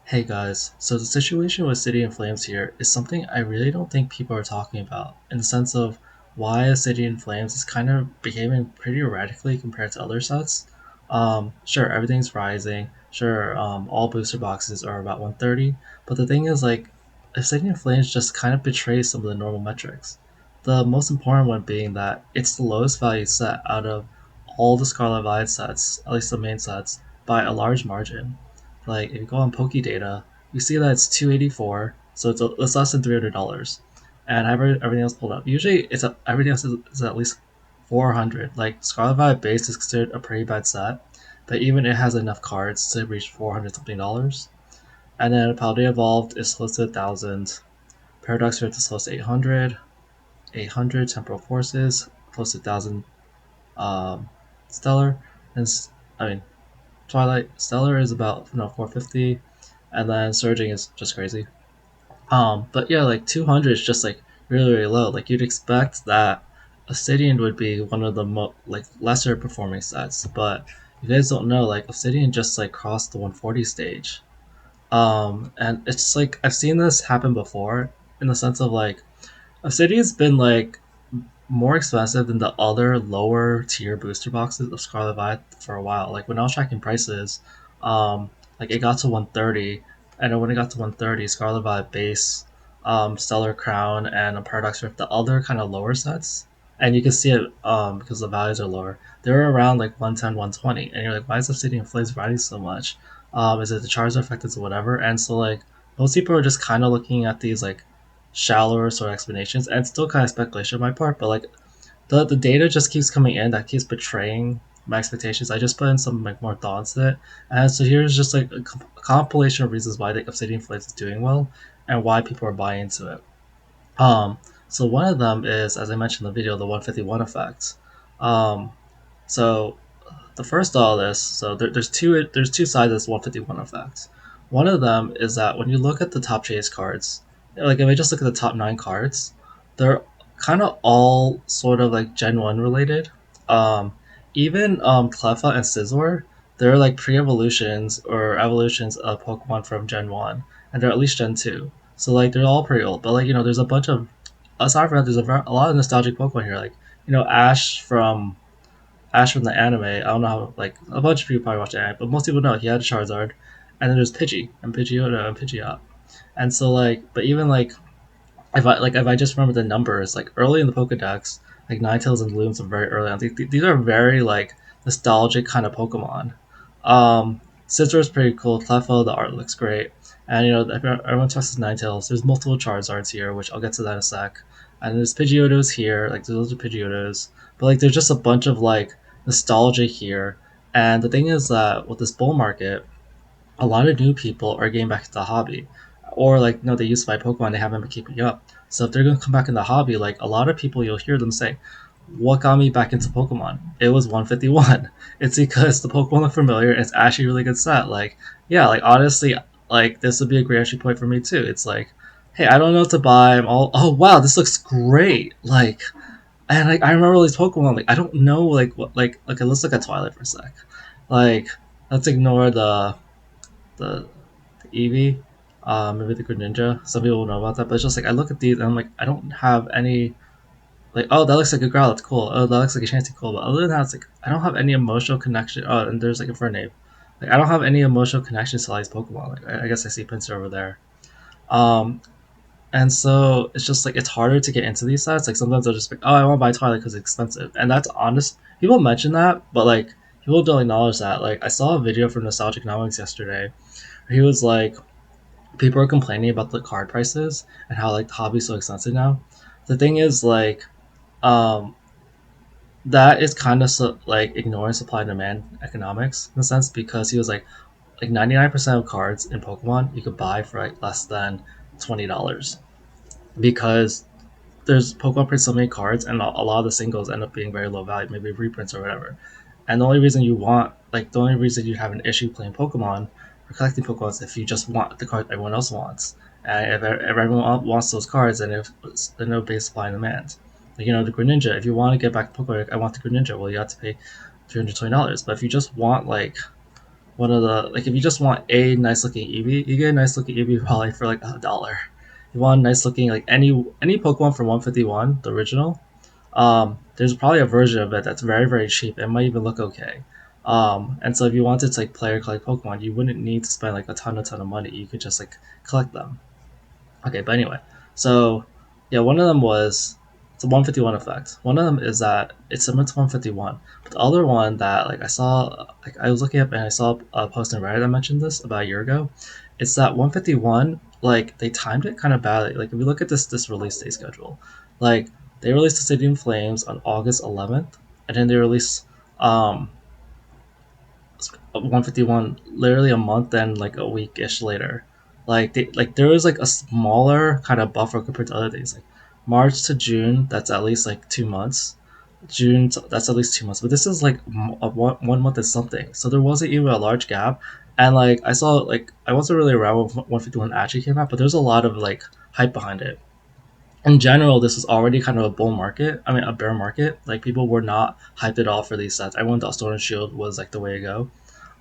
Hey guys, so the situation with City in Flames here is something I really don't think people are talking about, in the sense of why a City in Flames is kind of behaving pretty erratically compared to other sets. Sure, everything's rising. Sure, all booster boxes are about 130, but the thing is, like, a City in Flames just kind of betrays some of the normal metrics. The most important one being that it's the lowest value set out of all the Scarlet Violet sets, at least the main sets, by a large margin. Like if you go on Pokedata, you see that it's 284, so it's less than $300, and I have everything else pulled up. Usually, everything else is at least 400. Like Scarlet Violet base is considered a pretty bad set, but even it has enough cards to reach 400 something dollars. And then Paladin Evolved is close to 1,000. Paradox Rift is close to 800. 800 Temporal Forces close to 1,000. Stellar and I mean Twilight Stellar is about 450, and then Surging is just crazy. But yeah, like 200 is just like really really low. Like you'd expect that Obsidian would be one of the like lesser performing sets, but you guys don't know, like Obsidian just like crossed the 140 stage. And it's like I've seen this happen before in the sense of like Obsidian's been like more expensive than the other lower tier booster boxes of Scarlet Violet for a while. Like when I was tracking prices, like it got to 130, and then when it got to 130, Scarlet Violet base, Stellar Crown, and a Paradox Rift, the other kind of lower sets, and you can see it because the values are lower. They're around like 110, 120, and you're like, why is Obsidian Flames riding so much? Is it the Charizard effect? Is it whatever? And so like most people are just kind of looking at these like shallower sort of explanations, and it's still kind of speculation on my part, but like the data just keeps coming in that keeps betraying my expectations. I just put in some like more thoughts to it, and so here's just like a compilation of reasons why I think Obsidian Flames is doing well and why people are buying into it. Um, so one of them is, as I mentioned in the video, the 151 effect. Um, so the first of all this, so there's two sides of this 151 effect. One of them is that when you look at the top chase cards, like if I just look at the top 9 cards, they're kind of all sort of like Gen 1 related. Um, even Cleffa and Scizor, they're like pre-evolutions or evolutions of Pokemon from Gen 1, and they're at least Gen 2. So like they're all pretty old, but like there's a bunch of aside from that, there's a lot of nostalgic Pokemon here, like Ash from the anime. I don't know how, like, a bunch of people probably watch the anime, but most people know he had a Charizard, and then there's Pidgey and Pidgeotto and Pidgeot, and so like, but even like if I just remember the numbers, like early in the Pokedex, like Ninetales and Looms are very early on. These are very like nostalgic kind of Pokemon. Scizor is pretty cool. Clefairy, the art looks great, and everyone talks about Ninetales. There's multiple Charizards here, which I'll get to that in a sec. And there's Pidgeottos here, like those are Pidgeottos, but like there's just a bunch of like nostalgia here. And the thing is that with this bull market, a lot of new people are getting back into the hobby, or like they used to buy Pokemon, they haven't been keeping up. So if they're gonna come back in the hobby, like a lot of people, you'll hear them say, "What got me back into Pokemon? It was 151." It's because the Pokemon look familiar. It's actually a really good set. Like yeah, like honestly, like this would be a great entry point for me too. It's like, hey, I don't know what to buy. I'm all, oh wow, this looks great. Like and like I remember all these Pokemon. Like I don't know like what like okay, let's look at Twilight for a sec. Like let's ignore the Eevee, maybe the Greninja. Some people will know about that, but it's just like I look at these and I'm like, I don't have any like, oh, that looks like a Growlithe, cool. Oh, that looks like a Chansey, cool. But other than that, it's like I don't have any emotional connection. Oh, and there's like a Fernape. Like I don't have any emotional connection to all these Pokemon. Like I guess I see Pinsir over there. Um, and so it's just like it's harder to get into these sets. Like sometimes I'll just be like, oh, I want to buy Twilight because it's expensive, and that's honest. People mention that, but like people don't acknowledge that. Like I saw a video from Nostalgic Economics yesterday. Where he was like, people are complaining about the card prices and how like the hobby's so expensive now. The thing is like um that is kind of like ignoring supply and demand economics in a sense, because he was like 99% of cards in Pokemon you could buy for like less than $20, because there's Pokemon print so many cards, and a lot of the singles end up being very low value, maybe reprints or whatever. And the only reason you have an issue playing Pokemon or collecting Pokemon is if you just want the card everyone else wants. And if everyone wants those cards, then if there's no base supply and demand. Like the Greninja, if you want to get back to Pokemon, like, I want the Greninja, well you have to pay $320. But if you just want like one of the like if you just want a nice looking Eevee, you get a nice looking Eevee probably for like $1. You want a nice looking like any Pokemon from 151, the original. There's probably a version of it that's very cheap. It might even look okay. And so if you wanted to like play or collect Pokemon, you wouldn't need to spend like a ton of money. You could just like collect them. Okay, but anyway, so yeah, one of them was it's a 151 effect. One of them is that it's similar to 151, but the other one that like I saw, like I was looking up and I saw a post in Reddit that mentioned this about a year ago. It's that 151, like they timed it kind of badly. Like if you look at this release day schedule, like they released Obsidian Flames on August 11th, and then they released um 151 literally a month and like a week ish later. Like there was like a smaller kind of buffer compared to other things. Like March to June, that's at least like 2 months. That's at least 2 months. But this is like one month is something. So there wasn't even a large gap. And like I saw like I wasn't really around when 151 actually came out, but there's a lot of like hype behind it. In general, this was already kind of a bull market. I mean, a bear market. Like people were not hyped at all for these sets. Everyone thought Sword and Shield was like the way to go.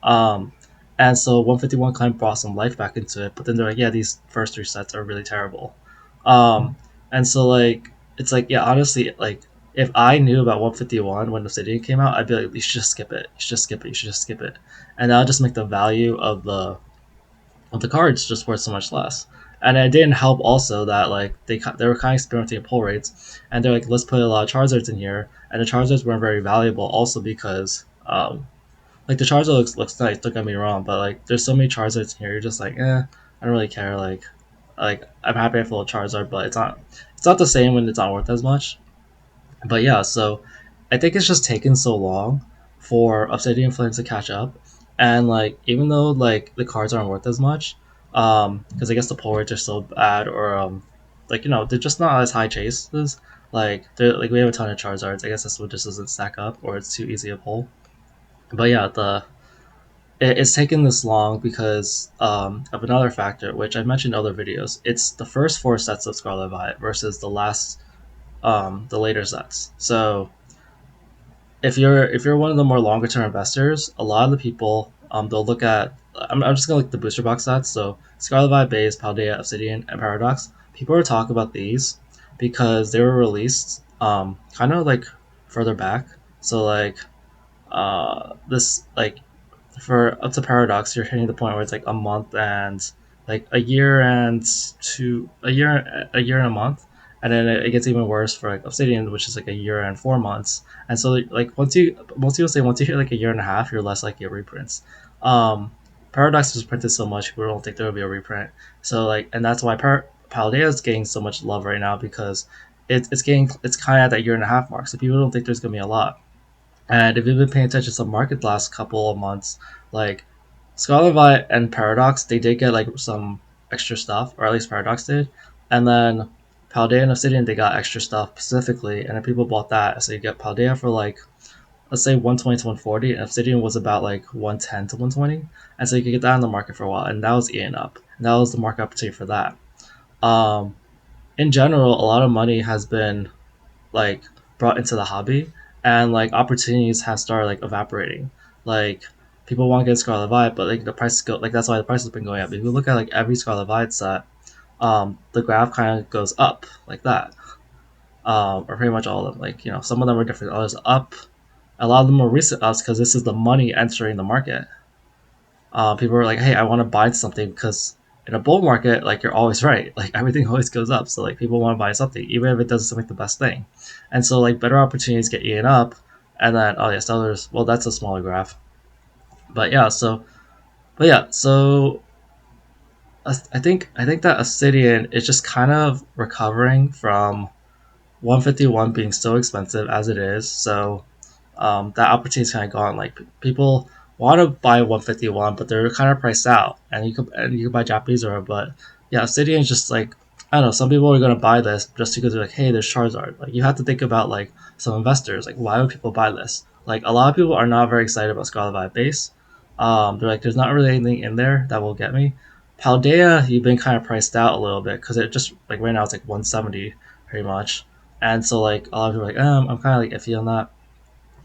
um, and so 151 kind of brought some life back into it, but then they're like, yeah, these first three sets are really terrible. Um, and so like it's like yeah, honestly, like if I knew about 151 when Obsidian came out, I'd be like, you should just skip it. You should just skip it. You should just skip it, and that'll just make the value of the cards just worth so much less. And it didn't help also that like they were kind of experimenting with pull rates, and they're like, let's put a lot of Charizards in here, and the Charizards weren't very valuable also because like the Charizard looks nice. Don't get me wrong, but like there's so many Charizards in here. You're just like, I don't really care. Like I'm happy I full of Charizard, but it's not the same when it's not worth as much. But yeah, so I think it's just taken so long for Obsidian Flames to catch up, and like even though like the cards aren't worth as much, because I guess the pull rates are so bad, or like they're just not as high chases. Like we have a ton of Charizards. I guess this one just doesn't stack up, or it's too easy to pull. But yeah, it's taken this long because of another factor, which I mentioned in other videos. It's the first four sets of Scarlet Violet versus the later sets. So if you're one of the more longer term investors, a lot of the people they'll look at. I'm just gonna look at the booster box sets. So Scarlet Violet Base, Paldea, Obsidian, and Paradox. People are talking about these because they were released kind of like further back. So like this like for up to Paradox, you're hitting the point where it's like a month and like a year and a month, and then it gets even worse for like Obsidian, which is like a year and 4 months. And so like most people say once you hit like a year and a half, you're less likely to reprints. Um, Paradox was printed so much, people don't think there will be a reprint. So like, and that's why Paldea is getting so much love right now because it's kind of at that year and a half mark. So people don't think there's gonna be a lot. And if you've been paying attention to the market the last couple of months, like Scarlet Violet and Paradox, they did get like some extra stuff, or at least Paradox did. And then Paldea and Obsidian, they got extra stuff specifically, and then people bought that. So you get Paldea for like, let's say 120 to 140, and Obsidian was about like 110 to 120. And so you could get that on the market for a while, and that was eating up. And that was the market opportunity for that. Um, in general, a lot of money has been like brought into the hobby, and like opportunities have started like evaporating. Like people want to get Scarlet Violet, but like the prices go like that's why the price has been going up. If you look at like every Scarlet Violet set, the graph kind of goes up like that. Or pretty much all of them. Like some of them are different. Others up. A lot of them are recent ups because this is the money entering the market. People are like, hey, I want to buy something because in a bull market, like you're always right. Like everything always goes up. So like people want to buy something, even if it doesn't make the best thing. And so like better opportunities get eaten up. And then oh yes, others. Well, that's a smaller graph. But yeah, so I think that Obsidian is just kind of recovering from 151 being so expensive as it is. So that opportunity's kind of gone. Like people want to buy 151, but they're kind of priced out, and you could buy Japanese or but yeah, Obsidian is just like I don't know. Some people are gonna buy this just because they're like, hey, there's Charizard. Like you have to think about like some investors. Like why would people buy this? Like a lot of people are not very excited about Scarlet Violet base. They're like, there's not really anything in there that will get me. Paldea, you've been kind of priced out a little bit because it just like right now it's like 170 pretty much, and so like a lot of people are like, I'm kind of like iffy on that.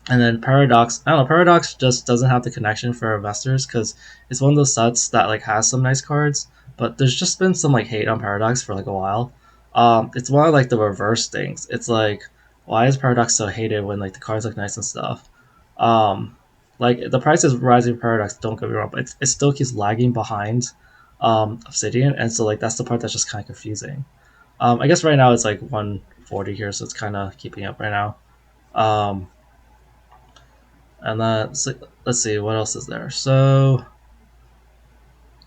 And then Paradox, I don't know, Paradox just doesn't have the connection for investors because it's one of those sets that like has some nice cards, but there's just been some like hate on Paradox for like a while. It's one of like the reverse things. It's like, why is Paradox so hated when like the cards look nice and stuff? Um, like the price is rising for Paradox. Don't get me wrong, but it still keeps lagging behind Obsidian, and so like that's the part that's just kind of confusing. I guess right now it's like 140 here, so it's kind of keeping up right now. Um, and then so, let's see what else is there. So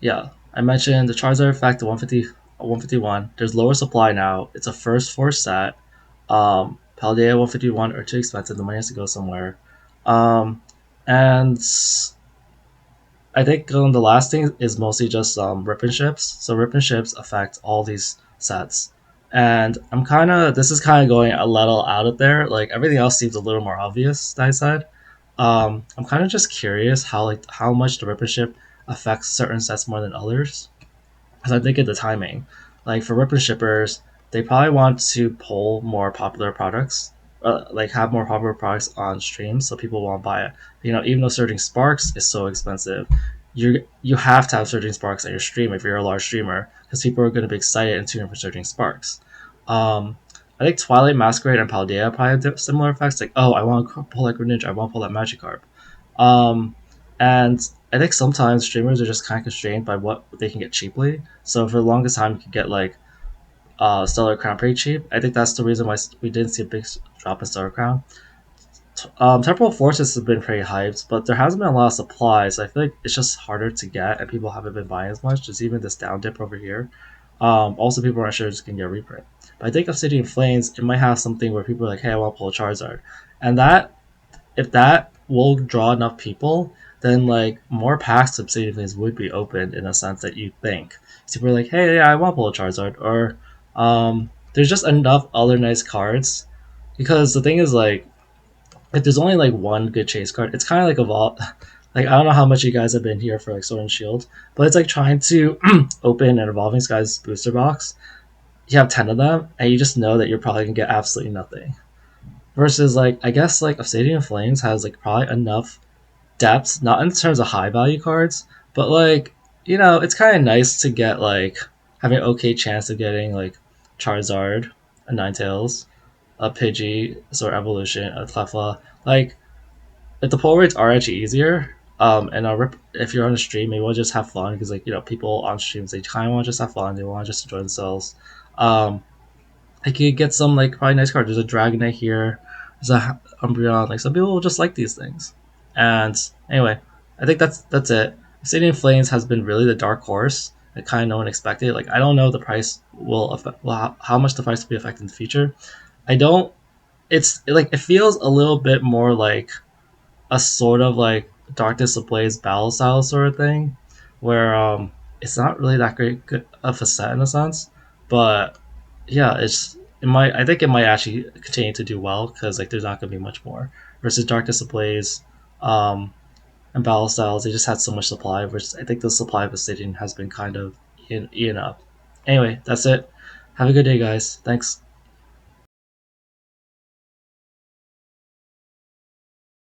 yeah, I mentioned the Charizard effect at 150, 151. There's lower supply now. It's a first four set. Paldea 151 are too expensive. The money has to go somewhere. Um, and I think the last thing is mostly just rip and ships. So rip and ships affect all these sets. And this is kind of going a little out of there. Like everything else seems a little more obvious that I said. I'm kind of just curious how much the rip and ship affects certain sets more than others. Because I think of the timing. Like for rip and shippers, they probably want to pull more popular products, like have more popular products on stream, so people want to buy it. Even though Surging Sparks is so expensive, you have to have Surging Sparks on your stream if you're a large streamer, because people are going to be excited and tune in for Surging Sparks. Um, I think Twilight Masquerade and Paldea probably have similar effects. Like, oh, I want to pull that Greninja, I want to pull that Magikarp. Um, and I think sometimes streamers are just kind of constrained by what they can get cheaply. So for the longest time, you could get like Stellar Crown pretty cheap. I think that's the reason why we didn't see a big drop in Stellar Crown. Temporal Forces have been pretty hyped, but there hasn't been a lot of supplies. I feel like it's just harder to get, and people haven't been buying as much. There's even this down dip over here. Also, people aren't sure it's going to get a reprint. But I think Obsidian Flames, it might have something where people are like, hey, I want to pull a Charizard. And that if that will draw enough people, then like more packs of Obsidian Flames would be opened in a sense that you think. So people are like, hey, yeah, I want to pull a Charizard, or there's just enough other nice cards. Because the thing is, like, if there's only like one good chase card, it's kind of like a vault. Like I don't know how much you guys have been here for like Sword and Shield, but it's like trying to open an Evolving Skies booster box. You have 10 of them, and you just know that you're probably gonna get absolutely nothing. Versus like I guess like Obsidian Flames has like probably enough depth, not in terms of high value cards, but like it's kind of nice to get like having an okay chance of getting like Charizard, a Ninetales, a Pidgey, Sword Evolution, a Clefla. Like the pull rates are actually easier. And if you're on a stream, maybe we'll just have fun because like people on streams they kind of want to just have fun, they want to just enjoy themselves. Um, like you get some like probably nice cards. There's a Dragonite here. There's a Umbreon. Like some people will just like these things. And anyway, I think that's it. Obsidian Flames has been really the dark horse. That kind of no one expected. Like I don't know the price will affect how much the price will be affected in the future. I don't. It's like it feels a little bit more like a sort of like Darkness Ablaze battle style sort of thing, where it's not really that great of a set in a sense, but yeah, it might. I think it might actually continue to do well because like there's not gonna be much more versus Darkness Ablaze, and Battle Styles. They just had so much supply, versus I think the supply of Obsidian has been kind of eaten up. Anyway, that's it. Have a good day, guys. Thanks.